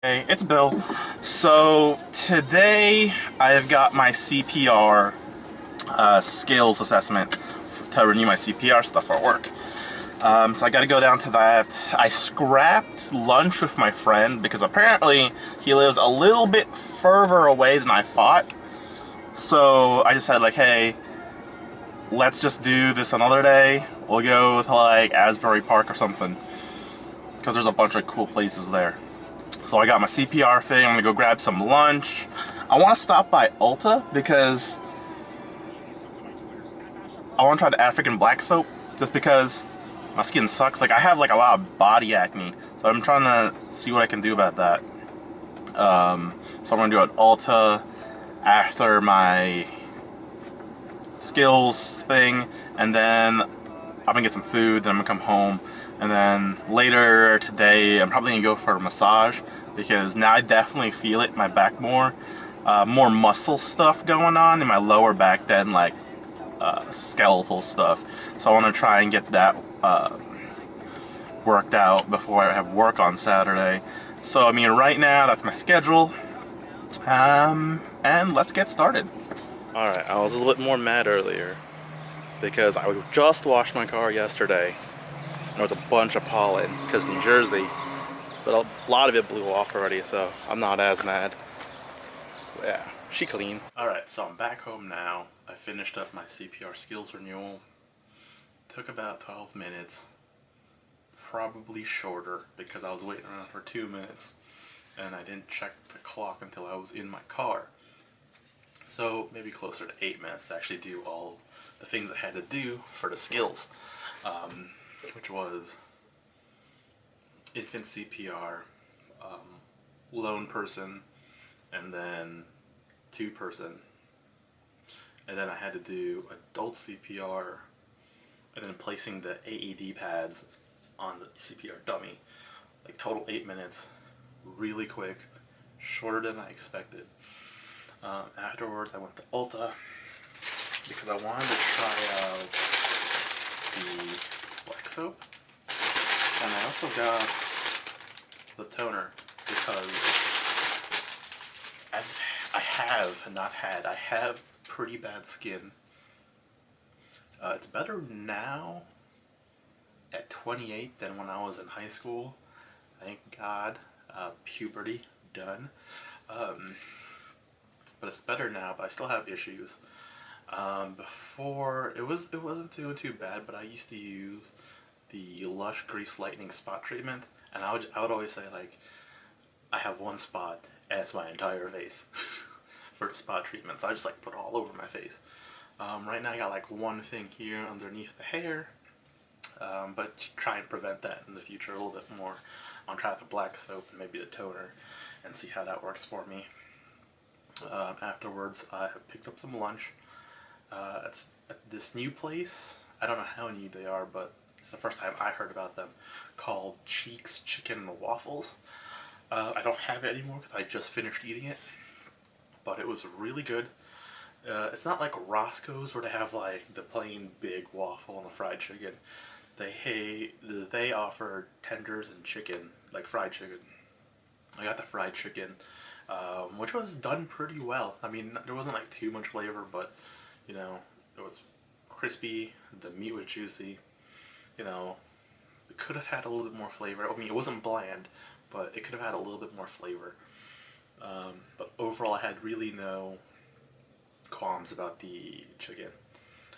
Hey, it's Bill. So today I have got my CPR skills assessment to renew my CPR stuff for work. So I got to go down to that. I scrapped lunch with my friend because apparently he lives a little bit further away than I thought. So I just said like, hey, let's just do this another day. We'll go to like Asbury Park or something because there's a bunch of cool places there. So I got my CPR thing. I'm gonna go grab some lunch. I want to stop by Ulta because I want to try the African black soap just because my skin sucks. Like I have like a lot of body acne, so I'm trying to see what I can do about that. So I'm gonna do an Ulta after my skills thing, and then I'm gonna get some food. Then I'm gonna come home, and then later today I'm probably gonna go for a massage because now I definitely feel it in my back more. More muscle stuff going on in my lower back than like skeletal stuff. So I want to try and get that worked out before I have work on Saturday. So I mean, right now that's my schedule. And let's get started. Alright, I was a little bit more mad earlier because I just washed my car yesterday. There was a bunch of pollen because New Jersey, but a lot of it blew off already, so I'm not as mad. But yeah, she clean. Alright, so I'm back home now. I finished up my CPR skills renewal. Took about 12 minutes. Probably shorter because I was waiting around for 2 minutes and I didn't check the clock until I was in my car. So maybe closer to 8 minutes to actually do all the things I had to do for the skills, which was infant CPR, lone person, and then two person. And then I had to do adult CPR, and then placing the AED pads on the CPR dummy. Like total 8 minutes, really quick, shorter than I expected. Afterwards, I went to Ulta because I wanted to try out the black soap, and I also got the toner because I have pretty bad skin. It's better now at 28 than when I was in high school. Thank God, puberty done. But it's better now, but I still have issues. Before it wasn't too bad, but I used to use the Lush Grease Lightning spot treatment, and I would always say like I have one spot and it's my entire face for the spot treatment. So I just like put it all over my face. Right now I got like one thing here underneath the hair, but try and prevent that in the future a little bit more. I'll try the black soap and maybe the toner and see how that works for me. Afterwards, I picked up some lunch. It's at this new place. I don't know how new they are, but it's the first time I heard about them, called Cheeks Chicken and Waffles. I don't have it anymore because I just finished eating it, but it was really good. It's not like Roscoe's where they have like the plain big waffle and the fried chicken. They offer tenders and chicken, like fried chicken. I got the fried chicken, which was done pretty well. I mean, there wasn't like too much flavor, but you know, it was crispy. The meat was juicy. You know, it could have had a little bit more flavor. I mean, it wasn't bland, but it could have had a little bit more flavor. But overall, I had really no qualms about the chicken.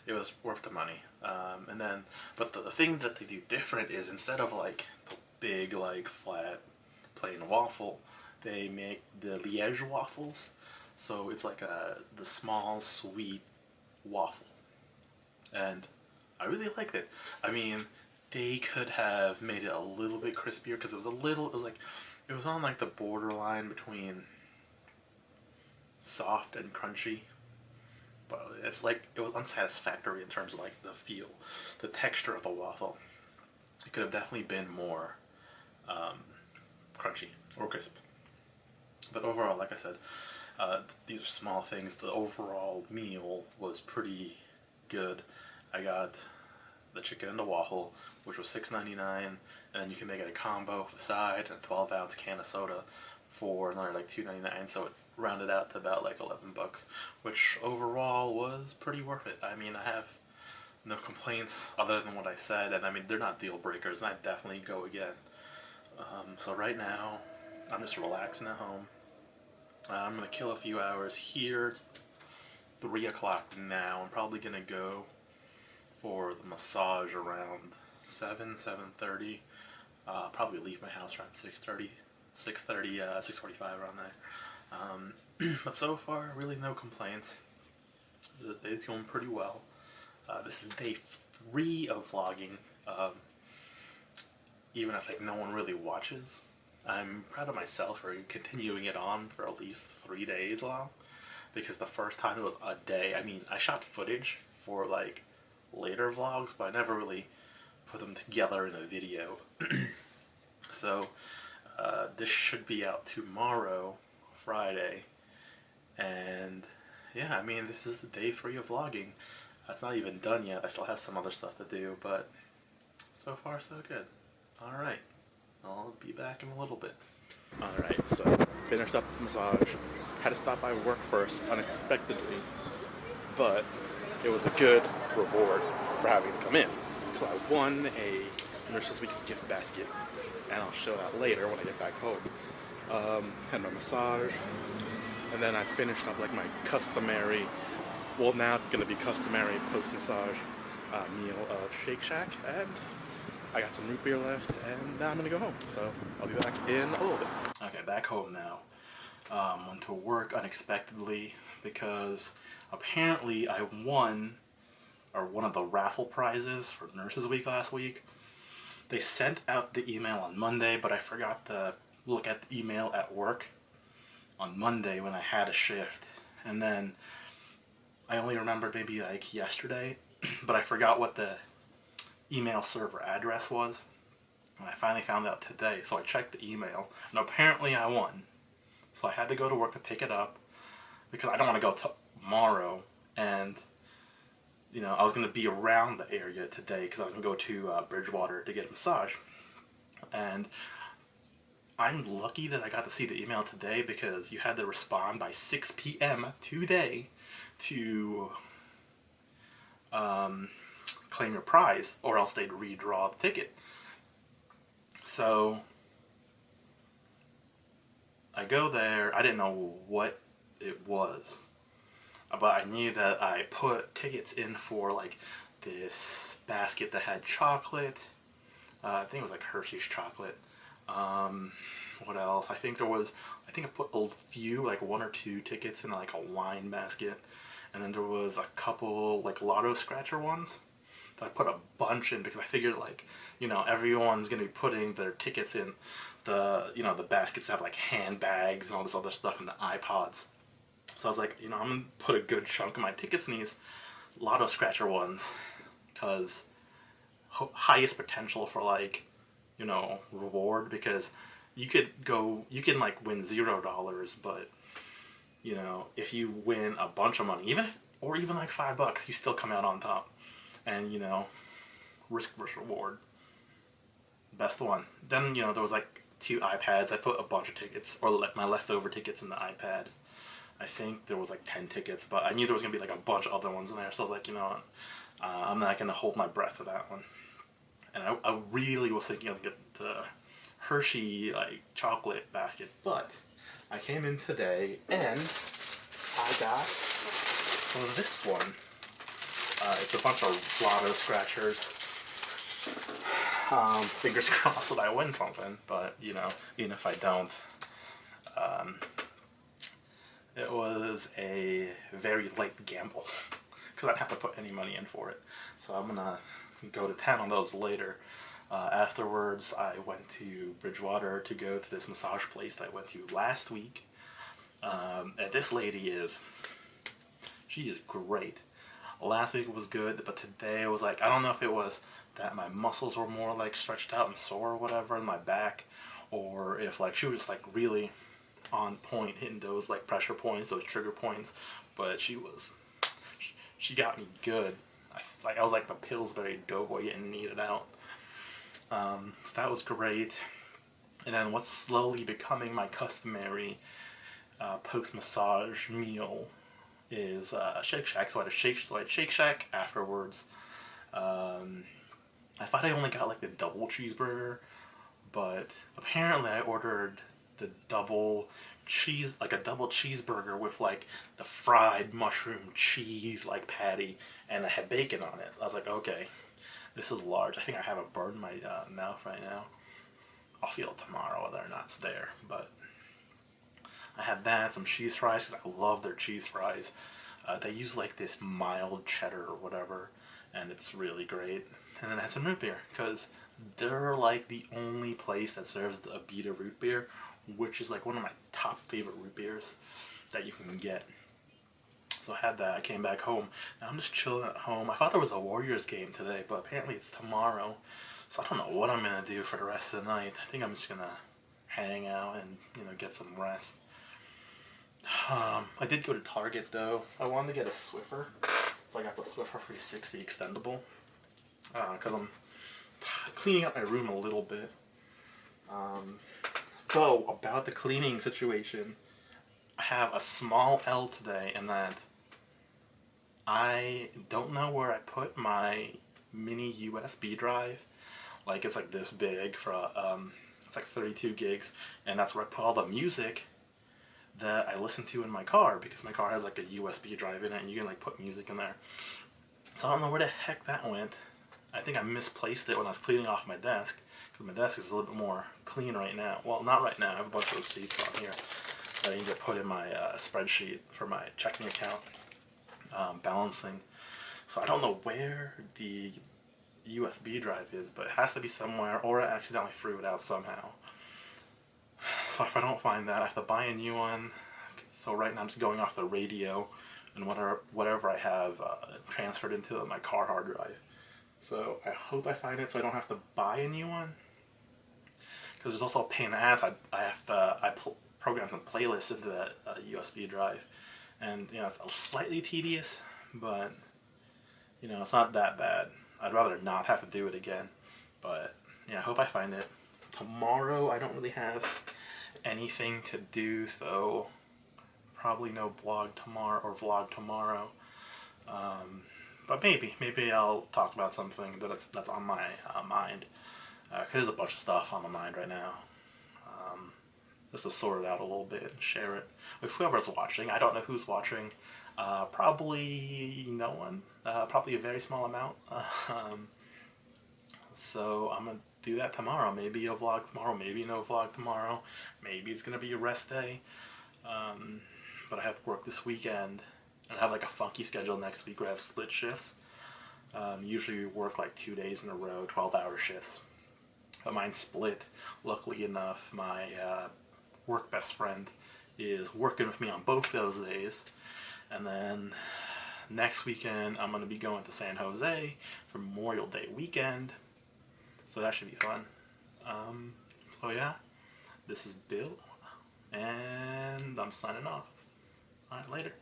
It was worth the money. But the thing that they do different is instead of like the big, like flat, plain waffle, they make the Liège waffles. So it's like the small, sweet waffle. And I really liked it. I mean, they could have made it a little bit crispier because it was on like the borderline between soft and crunchy, but it's like it was unsatisfactory in terms of like the feel, the texture of the waffle. It could have definitely been more crunchy or crisp. But overall, like I said, these are small things. The overall meal was pretty good. I got the chicken and the waffle, which was $6.99, and then you can make it a combo with a side and a 12-ounce can of soda for another like $2.99, so it rounded out to about like 11 bucks, which overall was pretty worth it. I mean, I have no complaints other than what I said, and I mean, they're not deal breakers, and I'd definitely go again. So right now, I'm just relaxing at home. I'm gonna kill a few hours here. 3 o'clock now. I'm probably gonna go for the massage around 7:30. Probably leave my house around 6:30, 6:45 around there. But so far, really no complaints. The day's going pretty well. This is day 3 of vlogging. Even if like no one really watches, I'm proud of myself for continuing it on for at least 3 days long. Because the first time it was a day. I mean, I shot footage for like later vlogs, but I never really put them together in a video. So this should be out tomorrow, Friday, and yeah, I mean, this is day 3 of vlogging. That's not even done yet. I still have some other stuff to do, but so far so good. Alright, I'll be back in a little bit. Alright, so finished up the massage. Had to stop by work first, unexpectedly, but it was a good reward for having to come in. So I won a Nurses Week gift basket, and I'll show that later when I get back home. Had my massage, and then I finished up like my customary, well now it's going to be customary post-massage meal of Shake Shack, and I got some root beer left, and now I'm going to go home. So I'll be back in a little bit. Okay, back home now. Went to work unexpectedly because apparently I won, or one of the raffle prizes for Nurses Week last week. They sent out the email on Monday, but I forgot to look at the email at work on Monday when I had a shift. And then I only remembered maybe like yesterday, but I forgot what the email server address was. And I finally found out today, so I checked the email, and apparently I won. So I had to go to work to pick it up because I don't want to go tomorrow, and you know, I was going to be around the area today because I was going to go to Bridgewater to get a massage. And I'm lucky that I got to see the email today because you had to respond by 6 p.m. today to claim your prize, or else they'd redraw the ticket. So I go there. I didn't know what it was, but I knew that I put tickets in for like this basket that had chocolate. I think it was like Hershey's chocolate. What else? I think I put a few, like 1 or 2 tickets in like a wine basket. And then there was a couple like lotto scratcher ones that I put a bunch in because I figured, like, you know, everyone's going to be putting their tickets in the, you know, the baskets have like handbags and all this other stuff in the iPods. So I was like, you know, I'm going to put a good chunk of my tickets in these lotto scratcher ones because highest potential for, like, you know, reward, because you can like win $0, but you know, if you win a bunch of money, or even like $5, you still come out on top. And you know, risk versus reward, best one. Then, you know, there was like 2 iPads. I put a bunch of tickets, or my leftover tickets, in the iPad. I think there was like 10 tickets, but I knew there was gonna be like a bunch of other ones in there, so I was like, you know what, I'm not gonna hold my breath for that one. And I really was thinking I was gonna get the Hershey like chocolate basket, but I came in today and I got this one. It's a bunch of lotto scratchers. Fingers crossed that I win something, but you know, even if I don't, it was a very light gamble because I'd have to put any money in for it. So I'm gonna go to town on those later. Afterwards, I went to Bridgewater to go to this massage place that I went to last week. And this lady she is great. Last week was good, but today it was like, I don't know if it was that my muscles were more like stretched out and sore or whatever in my back, or if like she was just like really on point, hitting those like pressure points, those trigger points. But she got me good. I was like the Pillsbury Doughboy getting kneaded out. So that was great. And then what's slowly becoming my customary post-massage meal is Shake Shack. So I had Shake Shack afterwards. I thought I only got like the double cheeseburger, but apparently I ordered the double cheese, like a double cheeseburger with like the fried mushroom cheese like patty, and I had bacon on it. I was like, okay, this is large. I think I have a burn in my mouth right now. I'll feel it tomorrow whether or not it's there, but I had that, some cheese fries, because I love their cheese fries. They use like this mild cheddar or whatever, and it's really great. And then I had some root beer, because they're like the only place that serves the Abita root beer, which is like one of my top favorite root beers that you can get. So I had that. I came back home. Now I'm just chilling at home. I thought there was a Warriors game today, but apparently it's tomorrow. So I don't know what I'm gonna do for the rest of the night. I think I'm just gonna hang out and get some rest. I did go to Target though. I wanted to get a Swiffer, so I got the Swiffer 360 extendable. Because I'm cleaning up my room a little bit. So about the cleaning situation, I have a small L today in that I don't know where I put my mini USB drive. Like it's like this big for it's like 32 gigs, and that's where I put all the music that I listen to in my car, because my car has like a USB drive in it and you can like put music in there. So I don't know where the heck that went. I think I misplaced it when I was cleaning off my desk, because my desk is a little bit more clean right now. Well, not right now. I have a bunch of receipts on here that I need to put in my spreadsheet for my checking account balancing. So I don't know where the USB drive is, but it has to be somewhere, or I accidentally threw it out somehow. So if I don't find that, I have to buy a new one. So right now I'm just going off the radio and whatever I have transferred into my car hard drive. So I hope I find it so I don't have to buy a new one. Because there's also a pain in the ass. I program some playlists into that USB drive, and it's slightly tedious, but it's not that bad. I'd rather not have to do it again. But yeah, I hope I find it. Tomorrow I don't really have anything to do, so probably no vlog tomorrow. But maybe I'll talk about something that's on my mind. Cause there's a bunch of stuff on my mind right now. Just to sort it out a little bit and share it with whoever's watching. I don't know who's watching. Probably no one. Probably a very small amount. So I'm gonna do that tomorrow. Maybe a vlog tomorrow. Maybe no vlog tomorrow. Maybe it's gonna be a rest day. But I have work this weekend, and I have like a funky schedule next week where I have split shifts. Usually we work like 2 days in a row, 12-hour shifts. But mine's split. Luckily enough, my work best friend is working with me on both those days. And then next weekend I'm going to be going to San Jose for Memorial Day weekend. So that should be fun. So yeah, this is Bill, and I'm signing off. Alright, later.